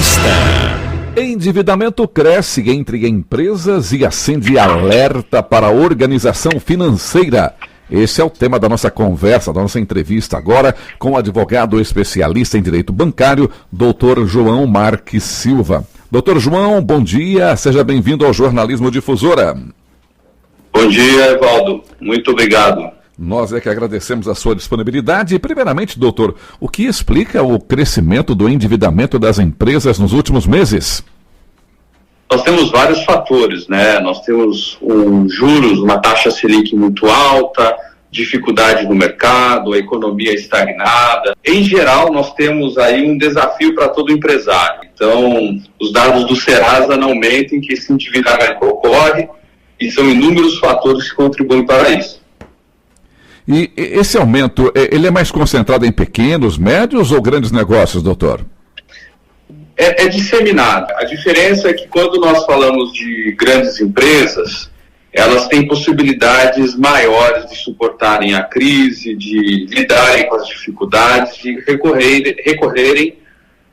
Entrevista. Endividamento cresce entre empresas e acende alerta para a organização financeira. Esse é o tema da nossa conversa, da nossa entrevista agora com o advogado especialista em direito bancário, Dr. João Marques Silva. Dr. João, bom dia, seja bem-vindo ao Jornalismo Difusora. Bom dia, Evaldo. Muito obrigado. Nós é que agradecemos a sua disponibilidade. E, primeiramente, doutor, o que explica o crescimento do endividamento das empresas nos últimos meses? Nós temos vários fatores, né? Nós temos juros, uma taxa Selic muito alta, dificuldade no mercado, a economia estagnada. Em geral, nós temos aí um desafio para todo empresário. Então, os dados do Serasa não mentem que esse endividamento ocorre e são inúmeros fatores que contribuem para isso. E esse aumento, ele é mais concentrado em pequenos, médios ou grandes negócios, doutor? É disseminado. A diferença é que quando nós falamos de grandes empresas, elas têm possibilidades maiores de suportarem a crise, de lidarem com as dificuldades, de recorrerem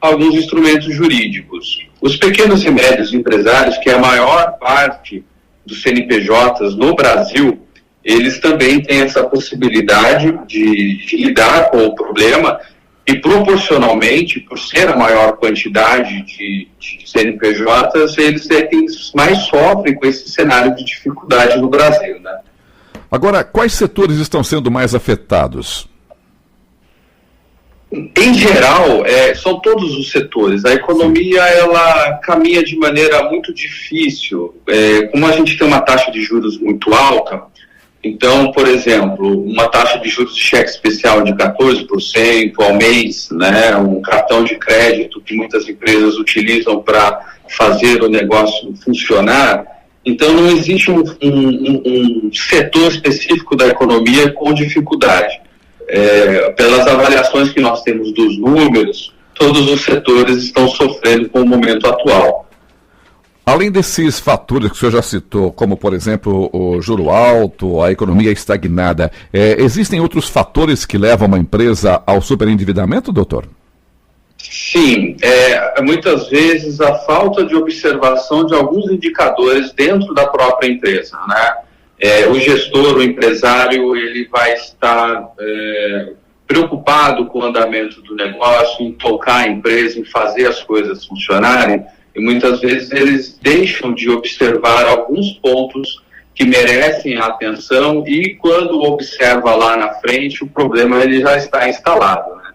a alguns instrumentos jurídicos. Os pequenos e médios empresários, que é a maior parte dos CNPJs no Brasil, eles também têm essa possibilidade de lidar com o problema e, proporcionalmente, por ser a maior quantidade de CNPJs, eles é quem mais sofrem com esse cenário de dificuldade no Brasil, né? Agora, quais setores estão sendo mais afetados? Em geral, são todos os setores. A economia, ela caminha de maneira muito difícil. Como a gente tem uma taxa de juros muito alta, então, por exemplo, uma taxa de juros de cheque especial de 14% ao mês, né, um cartão de crédito que muitas empresas utilizam para fazer o negócio funcionar. Então, não existe um setor específico da economia com dificuldade. Pelas avaliações que nós temos dos números, todos os setores estão sofrendo com o momento atual. Além desses fatores que o senhor já citou, como, por exemplo, o juro alto, a economia estagnada, existem outros fatores que levam uma empresa ao superendividamento, doutor? Sim, muitas vezes a falta de observação de alguns indicadores dentro da própria empresa, né? O gestor, o empresário, ele vai estar preocupado com o andamento do negócio, em tocar a empresa, em fazer as coisas funcionarem. E muitas vezes eles deixam de observar alguns pontos que merecem a atenção e quando observa lá na frente, o problema ele já está instalado, né?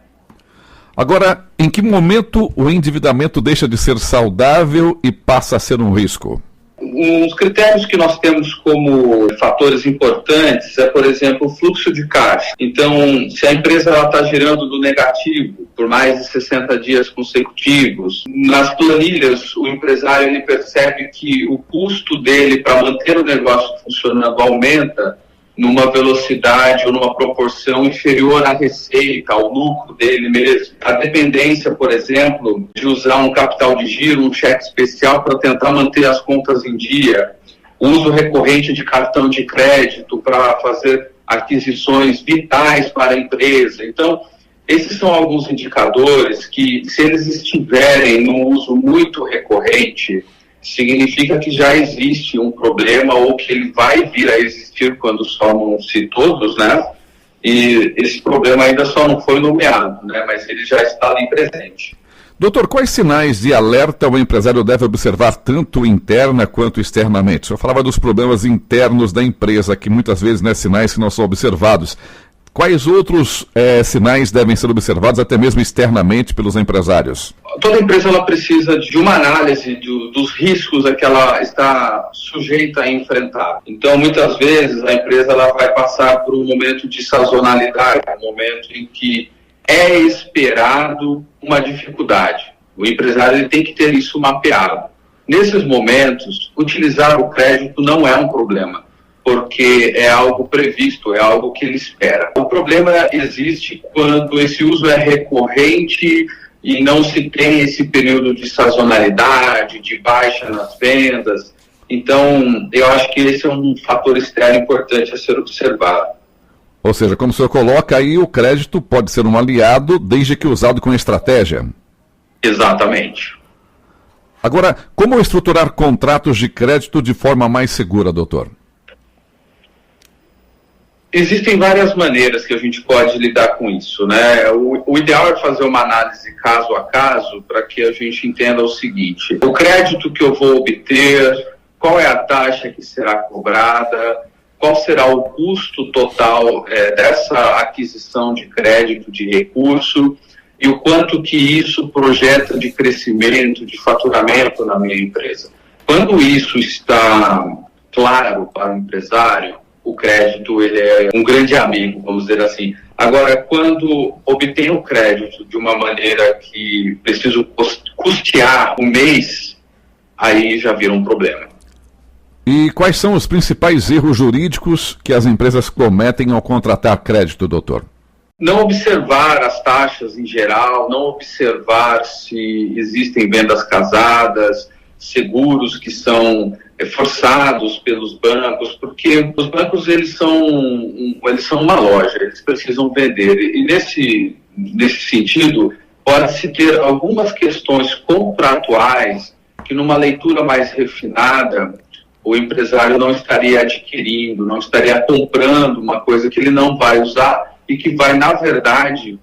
Agora, em que momento o endividamento deixa de ser saudável e passa a ser um risco? Os critérios que nós temos como fatores importantes é, por exemplo, o fluxo de caixa. Então, se a empresa está girando no negativo por mais de 60 dias consecutivos, nas planilhas o empresário ele percebe que o custo dele para manter o negócio funcionando aumenta numa velocidade ou numa proporção inferior à receita, ao lucro dele mesmo. A dependência, por exemplo, de usar um capital de giro, um cheque especial para tentar manter as contas em dia, o uso recorrente de cartão de crédito para fazer aquisições vitais para a empresa. Então, esses são alguns indicadores que, se eles estiverem no uso muito recorrente, significa que já existe um problema ou que ele vai vir a existir quando somam-se todos, né? E esse problema ainda só não foi nomeado, né? Mas ele já está ali presente. Doutor, quais sinais de alerta o empresário deve observar tanto interna quanto externamente? O senhor falava dos problemas internos da empresa, que muitas vezes, né, sinais que não são observados. Quais outros sinais devem ser observados até mesmo externamente pelos empresários? Toda empresa ela precisa de uma análise dos riscos a que ela está sujeita a enfrentar. Então, muitas vezes, a empresa ela vai passar por um momento de sazonalidade, um momento em que é esperado uma dificuldade. O empresário ele tem que ter isso mapeado. Nesses momentos, utilizar o crédito não é um problema, porque é algo previsto, é algo que ele espera. O problema existe quando esse uso é recorrente e não se tem esse período de sazonalidade, de baixa nas vendas. Então, eu acho que esse é um fator externo importante a ser observado. Ou seja, como o senhor coloca aí, o crédito pode ser um aliado desde que usado com estratégia. Exatamente. Agora, como estruturar contratos de crédito de forma mais segura, doutor? Existem várias maneiras que a gente pode lidar com isso, né? O ideal é fazer uma análise caso a caso para que a gente entenda o seguinte: o crédito que eu vou obter, qual é a taxa que será cobrada, qual será o custo total dessa aquisição de crédito, de recurso, e o quanto que isso projeta de crescimento, de faturamento na minha empresa. Quando isso está claro para o empresário, o crédito ele é um grande amigo, vamos dizer assim. Agora, quando obtenho o crédito de uma maneira que preciso custear um mês, aí já vira um problema. E quais são os principais erros jurídicos que as empresas cometem ao contratar crédito, doutor? Não observar as taxas em geral, não observar se existem vendas casadas, seguros que são forçados pelos bancos, porque os bancos eles são uma loja, eles precisam vender. E nesse sentido, pode-se ter algumas questões contratuais que numa leitura mais refinada, o empresário não estaria adquirindo, não estaria comprando uma coisa que ele não vai usar e que vai, na verdade,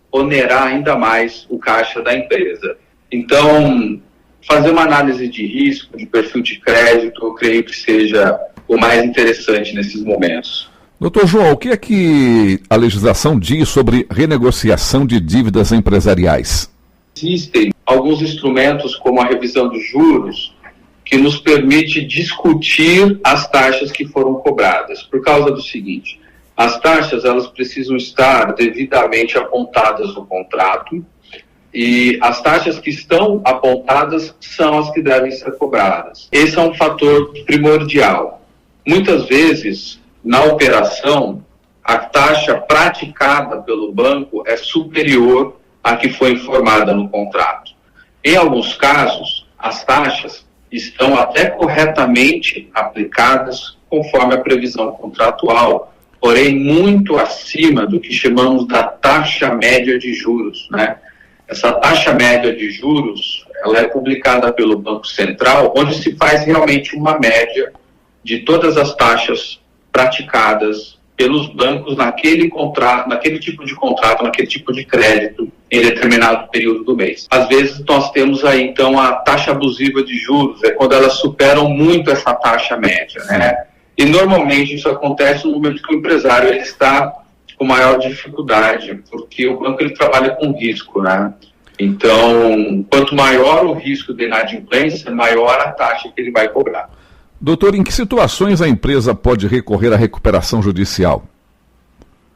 onerar ainda mais o caixa da empresa. Então, fazer uma análise de risco, de perfil de crédito, eu creio que seja o mais interessante nesses momentos. Doutor João, o que é que a legislação diz sobre renegociação de dívidas empresariais? Existem alguns instrumentos, como a revisão de juros, que nos permite discutir as taxas que foram cobradas, por causa do seguinte: as taxas elas precisam estar devidamente apontadas no contrato, e as taxas que estão apontadas são as que devem ser cobradas. Esse é um fator primordial. Muitas vezes, na operação, a taxa praticada pelo banco é superior à que foi informada no contrato. Em alguns casos, as taxas estão até corretamente aplicadas conforme a previsão contratual, porém muito acima do que chamamos da taxa média de juros, né? Essa taxa média de juros, ela é publicada pelo Banco Central, onde se faz realmente uma média de todas as taxas praticadas pelos bancos naquele contrato, naquele tipo de contrato, naquele tipo de crédito em determinado período do mês. Às vezes nós temos aí então a taxa abusiva de juros, é quando elas superam muito essa taxa média, né? E normalmente isso acontece no momento que o empresário ele está com maior dificuldade, porque o banco ele trabalha com risco, né? Então, quanto maior o risco de inadimplência, maior a taxa que ele vai cobrar. Doutor, em que situações a empresa pode recorrer à recuperação judicial?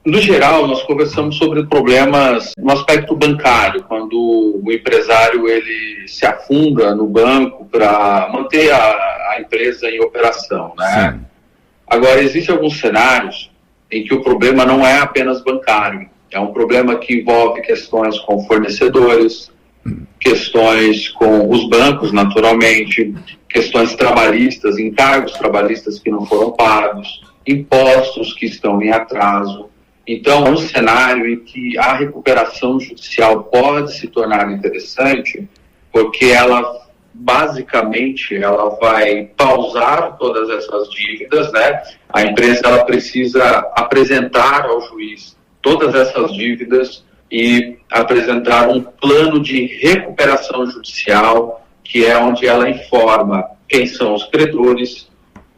No geral, nós conversamos sobre problemas no aspecto bancário, quando o empresário ele se afunda no banco para manter a empresa em operação, né? Sim. Agora, existem alguns cenários em que o problema não é apenas bancário, é um problema que envolve questões com fornecedores, questões com os bancos, naturalmente, questões trabalhistas, encargos trabalhistas que não foram pagos, impostos que estão em atraso. Então, é um cenário em que a recuperação judicial pode se tornar interessante, porque ela, basicamente, ela vai pausar todas essas dívidas, né? A empresa ela precisa apresentar ao juiz todas essas dívidas e apresentar um plano de recuperação judicial, que é onde ela informa quem são os credores,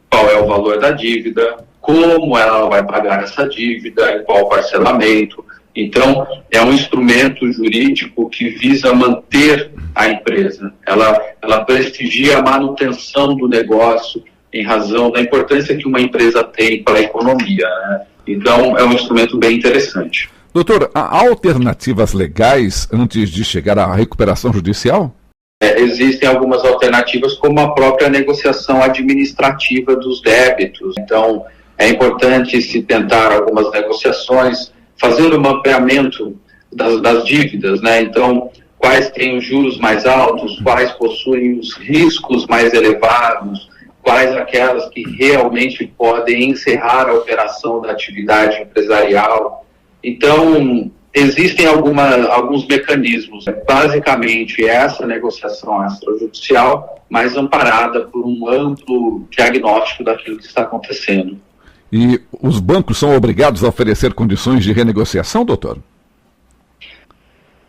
qual é o valor da dívida, como ela vai pagar essa dívida, em qual parcelamento. Então, é um instrumento jurídico que visa manter a empresa. Ela prestigia a manutenção do negócio em razão da importância que uma empresa tem para a economia, né? Então, é um instrumento bem interessante. Doutor, há alternativas legais antes de chegar à recuperação judicial? Existem algumas alternativas, como a própria negociação administrativa dos débitos. Então, é importante se tentar algumas negociações, fazer um mapeamento das dívidas, né? Então, quais têm os juros mais altos, quais possuem os riscos mais elevados, quais aquelas que realmente podem encerrar a operação da atividade empresarial. Então, Existem alguns mecanismos. Basicamente, essa negociação extrajudicial, mas amparada por um amplo diagnóstico daquilo que está acontecendo. E os bancos são obrigados a oferecer condições de renegociação, doutor?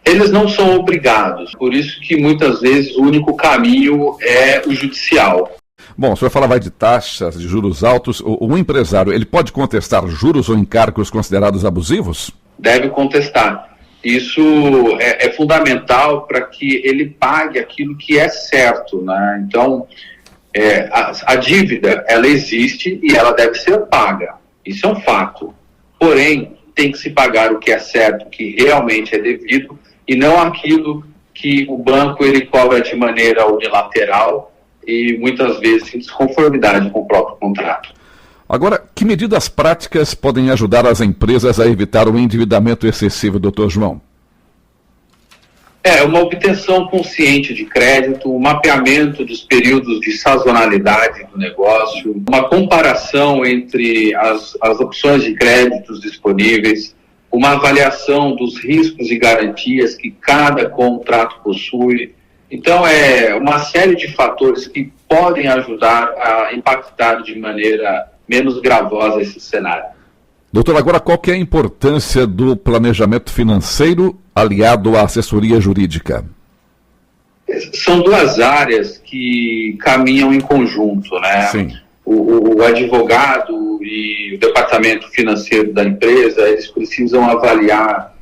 Eles não são obrigados, por isso que muitas vezes o único caminho é o judicial. Bom, o senhor falava de taxas, de juros altos. O empresário, ele pode contestar juros ou encargos considerados abusivos? Deve contestar. Isso é fundamental para que ele pague aquilo que é certo, né? Então, a dívida, ela existe e ela deve ser paga. Isso é um fato. Porém, tem que se pagar o que é certo, o que realmente é devido, e não aquilo que o banco ele cobra de maneira unilateral e muitas vezes em desconformidade com o próprio contrato. Agora, que medidas práticas podem ajudar as empresas a evitar o endividamento excessivo, doutor João? Uma obtenção consciente de crédito, um mapeamento dos períodos de sazonalidade do negócio, uma comparação entre as opções de créditos disponíveis, uma avaliação dos riscos e garantias que cada contrato possui. Então, uma série de fatores que podem ajudar a impactar de maneira menos gravosa esse cenário. Doutor, agora qual que é a importância do planejamento financeiro aliado à assessoria jurídica? São duas áreas que caminham em conjunto, né? Sim. O advogado e o departamento financeiro da empresa, eles precisam avaliar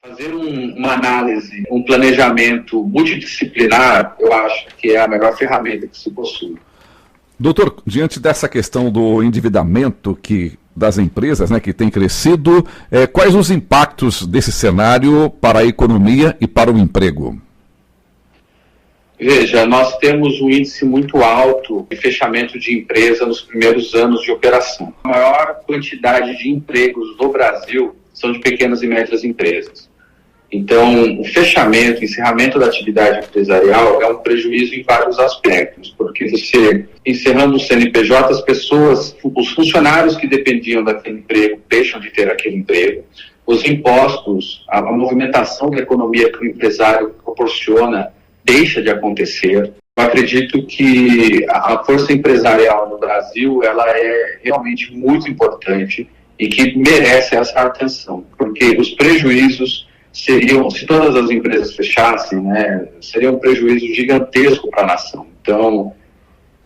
fazer uma análise, um planejamento multidisciplinar, eu acho que é a melhor ferramenta que se possui. Doutor, diante dessa questão do endividamento das empresas, né, que tem crescido, quais os impactos desse cenário para a economia e para o emprego? Veja, nós temos um índice muito alto de fechamento de empresa nos primeiros anos de operação. A maior quantidade de empregos no Brasil são de pequenas e médias empresas. Então, o fechamento, o encerramento da atividade empresarial é um prejuízo em vários aspectos, porque você, encerrando o CNPJ, as pessoas, os funcionários que dependiam daquele emprego deixam de ter aquele emprego, os impostos, a movimentação da economia que o empresário proporciona deixa de acontecer. Eu acredito que a força empresarial no Brasil, ela é realmente muito importante e que merece essa atenção, porque os prejuízos seriam, se todas as empresas fechassem, né, seria um prejuízo gigantesco para a nação. Então,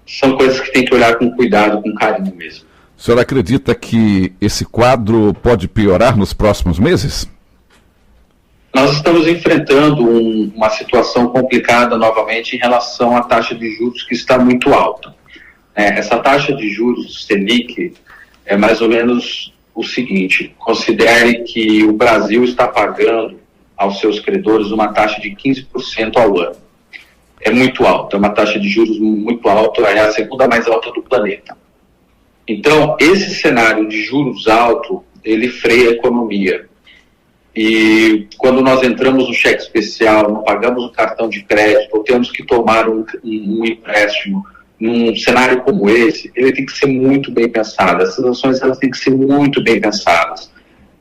são coisas que tem que olhar com cuidado, com carinho mesmo. O senhor acredita que esse quadro pode piorar nos próximos meses? Nós estamos enfrentando uma situação complicada novamente em relação à taxa de juros que está muito alta. Essa taxa de juros Selic é mais ou menos o seguinte: considere que o Brasil está pagando aos seus credores uma taxa de 15% ao ano. É muito alta, é uma taxa de juros muito alta, é a segunda mais alta do planeta. Então, esse cenário de juros alto, ele freia a economia. E quando nós entramos no cheque especial, não pagamos o cartão de crédito, ou temos que tomar um empréstimo, num cenário como esse, ele tem que ser muito bem pensado. Essas ações elas têm que ser muito bem pensadas,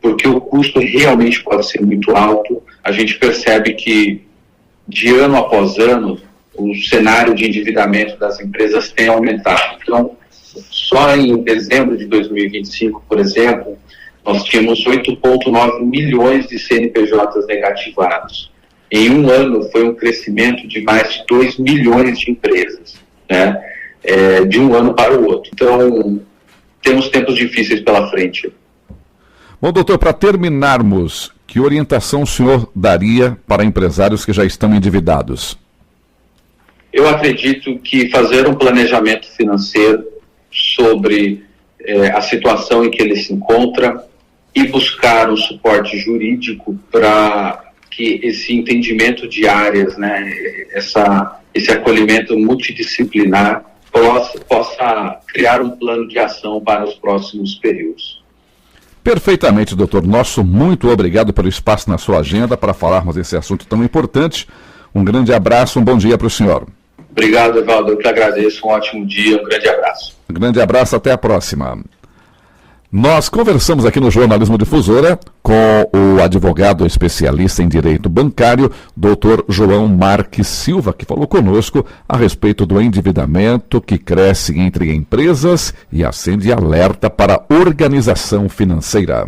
porque o custo realmente pode ser muito alto. A gente percebe que, de ano após ano, o cenário de endividamento das empresas tem aumentado. Então, só em dezembro de 2025, por exemplo, nós tínhamos 8,9 milhões de CNPJs negativados. Em um ano, foi um crescimento de mais de 2 milhões de empresas, né? De um ano para o outro. Então, temos tempos difíceis pela frente. Bom, doutor, para terminarmos, que orientação o senhor daria para empresários que já estão endividados? Eu acredito que fazer um planejamento financeiro sobre a situação em que ele se encontra e buscar um suporte jurídico para que esse entendimento de áreas, né, esse acolhimento multidisciplinar possa criar um plano de ação para os próximos períodos. Perfeitamente, doutor. Nosso muito obrigado pelo espaço na sua agenda para falarmos desse assunto tão importante. Um grande abraço, um bom dia para o senhor. Obrigado, Evaldo. Eu que agradeço. Um ótimo dia, um grande abraço. Um grande abraço, até a próxima. Nós conversamos aqui no Jornalismo Difusora com o advogado especialista em direito bancário, doutor João Marques Silva, que falou conosco a respeito do endividamento que cresce entre empresas e acende alerta para a organização financeira.